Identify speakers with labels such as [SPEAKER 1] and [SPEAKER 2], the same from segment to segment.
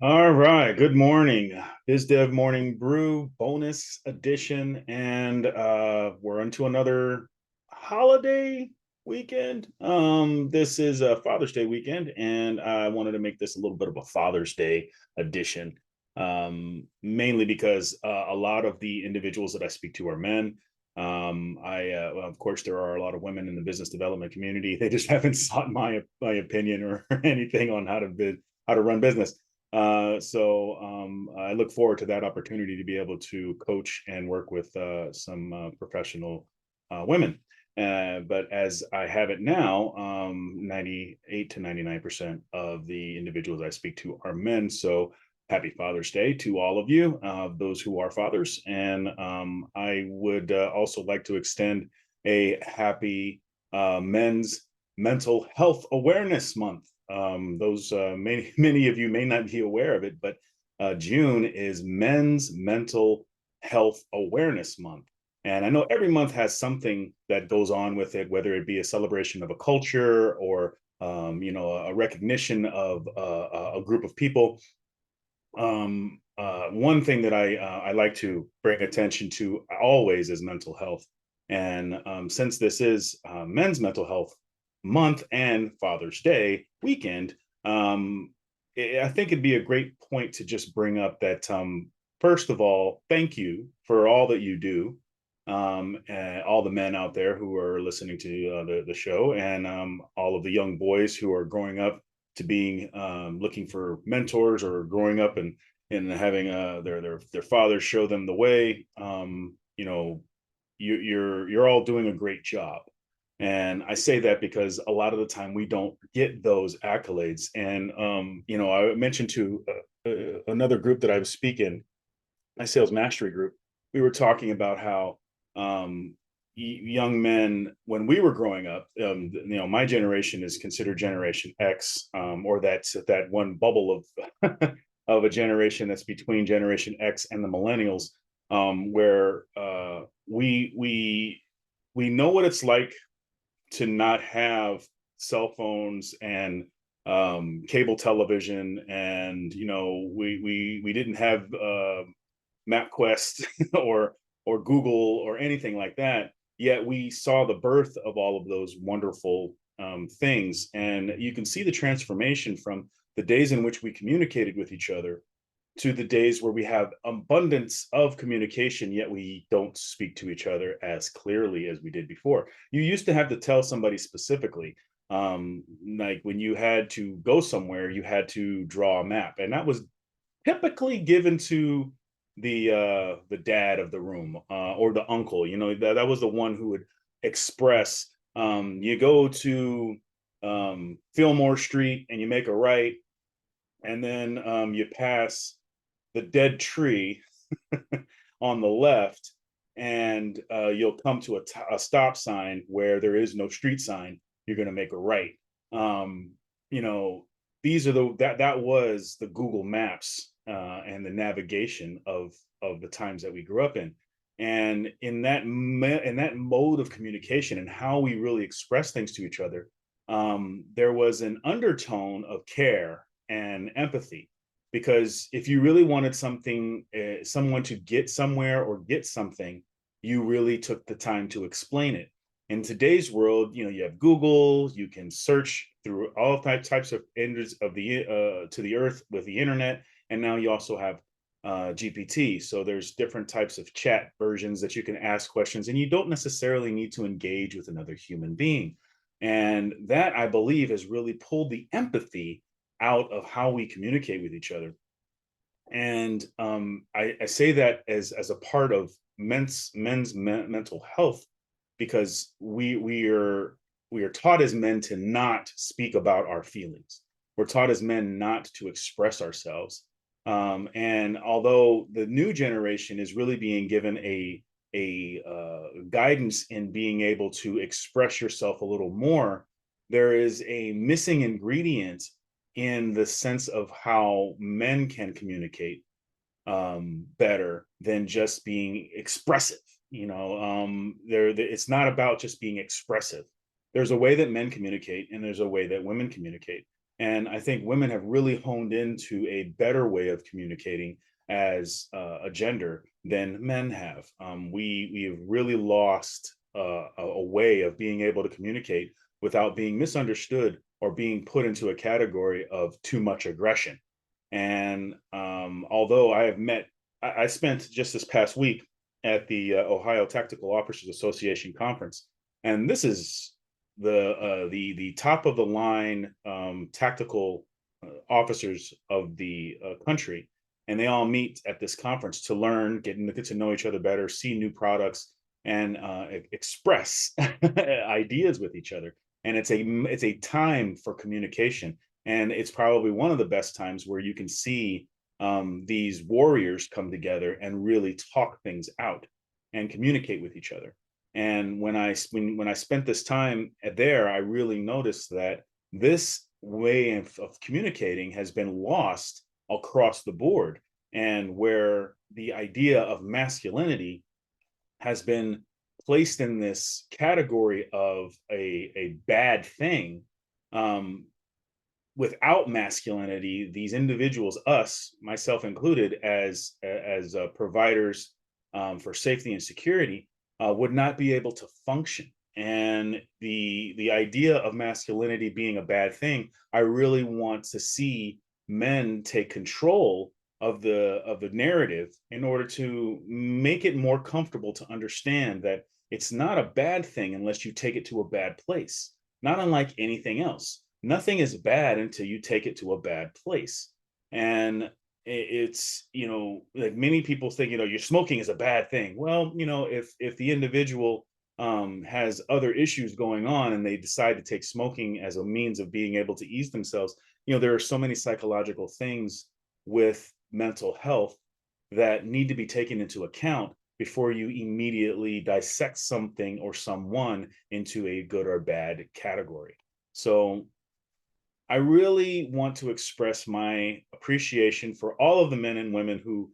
[SPEAKER 1] All right, good morning. BizDev Morning Brew bonus edition, and we're into another holiday weekend. This is a Father's Day weekend, and I wanted to make this a little bit of a Father's Day edition, mainly because a lot of the individuals that I speak to are men. Well, of course, there are a lot of women in the business development community. They just haven't sought my opinion or anything on how to run business. I look forward to that opportunity to be able to coach and work with some professional women. But as I have it now, 98 to 99% of the individuals I speak to are men. So happy Father's Day to all of you, those who are fathers. And I would also like to extend a happy Men's Mental Health Awareness Month. Those many of you may not be aware of it, but June is Men's Mental Health Awareness Month. And I know every month has something that goes on with it, whether it be a celebration of a culture or a recognition of a group of people. One thing that I like to bring attention to always is mental health. And since this is Men's Mental Health Month and Father's Day weekend, I think it'd be a great point to just bring up that, first of all, thank you for all that you do. And all the men out there who are listening to the show, and all of the young boys who are growing up to being looking for mentors, or growing up and having their fathers show them the way. You're all doing a great job. And I say that because a lot of the time we don't get those accolades. And I mentioned to another group that I was speaking, my sales mastery group, we were talking about how young men, when we were growing up, my generation is considered Generation X, or that one bubble of of a generation that's between Generation X and the Millennials, where we know what it's like to not have cell phones and cable television, and we didn't have MapQuest or Google or anything like that. Yet we saw the birth of all of those wonderful things, and you can see the transformation from the days in which we communicated with each other to the days where we have abundance of communication, yet we don't speak to each other as clearly as we did before. You used to have to tell somebody specifically, like when you had to go somewhere, you had to draw a map, and that was typically given to the dad of the room, or the uncle. That was the one who would express. You go to Fillmore Street and you make a right, and then you pass the dead tree on the left, and you'll come to a stop sign where there is no street sign. You're going to make a right. Um, you know, these are that was the Google Maps, and the navigation of the times that we grew up in. And in that mode of communication and how we really express things to each other, there was an undertone of care and empathy, because if you really wanted someone to get somewhere or get something, you really took the time to explain it. In today's world, you have Google. You can search through all types of enders of the to the earth with the internet, and now you also have GPT. So there's different types of chat versions that you can ask questions, and you don't necessarily need to engage with another human being. And that, I believe, has really pulled the empathy out of how we communicate with each other. And I say that as a part of men's mental health, because we are taught as men to not speak about our feelings. We're taught as men not to express ourselves. And although the new generation is really being given a guidance in being able to express yourself a little more, there is a missing ingredient in the sense of how men can communicate better than just being expressive. It's not about just being expressive. There's a way that men communicate, and there's a way that women communicate. And I think women have really honed into a better way of communicating as a gender than men have. We have really lost a way of being able to communicate without being misunderstood or being put into a category of too much aggression. And although I spent just this past week at the Ohio Tactical Officers Association conference, and this is the top of the line tactical officers of the country, and they all meet at this conference to learn, get to know each other better, see new products, and express ideas with each other. And it's a time for communication, and it's probably one of the best times where you can see these warriors come together and really talk things out and communicate with each other. And when I spent this time there, I really noticed that this way of communicating has been lost across the board, and where the idea of masculinity has been placed in this category of a bad thing. Without masculinity, these individuals, us, myself included, as providers for safety and security, would not be able to function. And the idea of masculinity being a bad thing, I really want to see men take control of the narrative in order to make it more comfortable to understand that it's not a bad thing unless you take it to a bad place. Not unlike anything else, nothing is bad until you take it to a bad place. And it's, like many people think, you're smoking is a bad thing. Well, if the individual has other issues going on and they decide to take smoking as a means of being able to ease themselves, there are so many psychological things with mental health that need to be taken into account before you immediately dissect something or someone into a good or bad category. So I really want to express my appreciation for all of the men and women who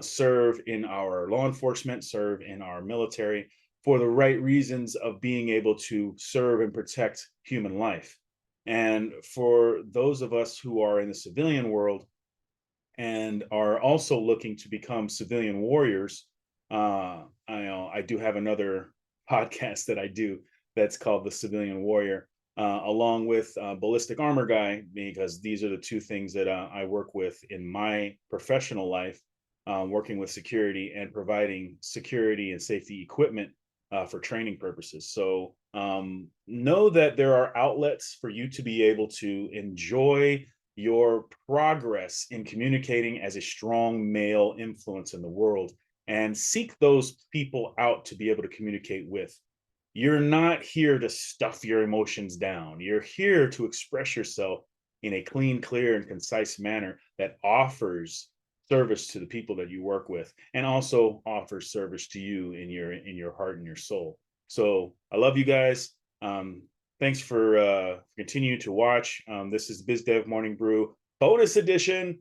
[SPEAKER 1] serve in our law enforcement, serve in our military, for the right reasons of being able to serve and protect human life. And for those of us who are in the civilian world and are also looking to become civilian warriors, I do have another podcast that I do that's called The Civilian Warrior, along with Ballistic Armor Guy, because these are the two things that I work with in my professional life, working with security and providing security and safety equipment for training purposes. So know that there are outlets for you to be able to enjoy your progress in communicating as a strong male influence in the world, and seek those people out to be able to communicate with. You're not here to stuff your emotions down. You're here to express yourself in a clean, clear, and concise manner that offers service to the people that you work with, and also offers service to you in your heart and your soul. So I love you guys. Thanks for continuing to watch. This is BizDev Morning Brew bonus edition.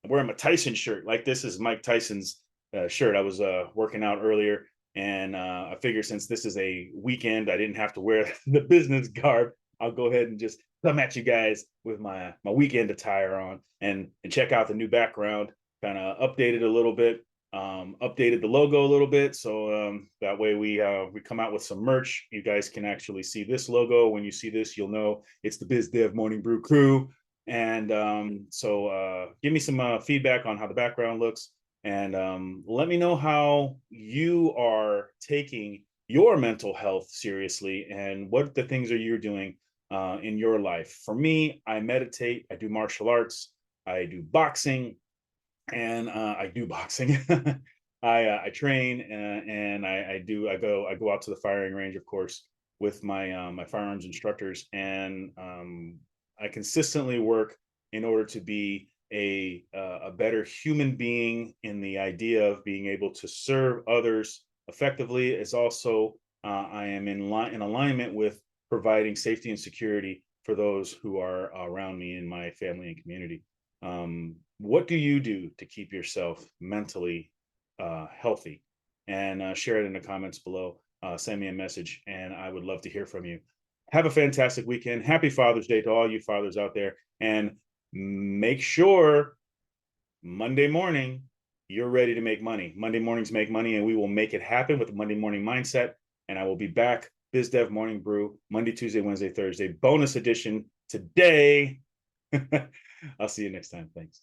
[SPEAKER 1] I'm wearing my Tyson shirt. Like, this is Mike Tyson's shirt. I was working out earlier, and I figured since this is a weekend, I didn't have to wear the business garb. I'll go ahead and just come at you guys with my weekend attire on, and check out the new background. Kind of updated a little bit, updated the logo a little bit, so that way we come out with some merch. You guys can actually see this logo. When you see this, you'll know it's the BizDev Morning Brew crew. And so give me some feedback on how the background looks, and let me know how you are taking your mental health seriously, and what the things are you're doing in your life. For me, I meditate, I do martial arts, I do boxing, and I do boxing. I train, and I go out to the firing range, of course, with my firearms instructors, and I consistently work in order to be a better human being, in the idea of being able to serve others effectively. Is also I am in alignment with providing safety and security for those who are around me in my family and community. What do you do to keep yourself mentally healthy? And share it in the comments below. Send me a message, and I would love to hear from you. Have a fantastic weekend. Happy Father's Day to all you fathers out there. And make sure Monday morning, you're ready to make money. Monday mornings make money, and we will make it happen with the Monday morning mindset. And I will be back, BizDev Morning Brew, Monday, Tuesday, Wednesday, Thursday, bonus edition today. I'll see you next time. Thanks.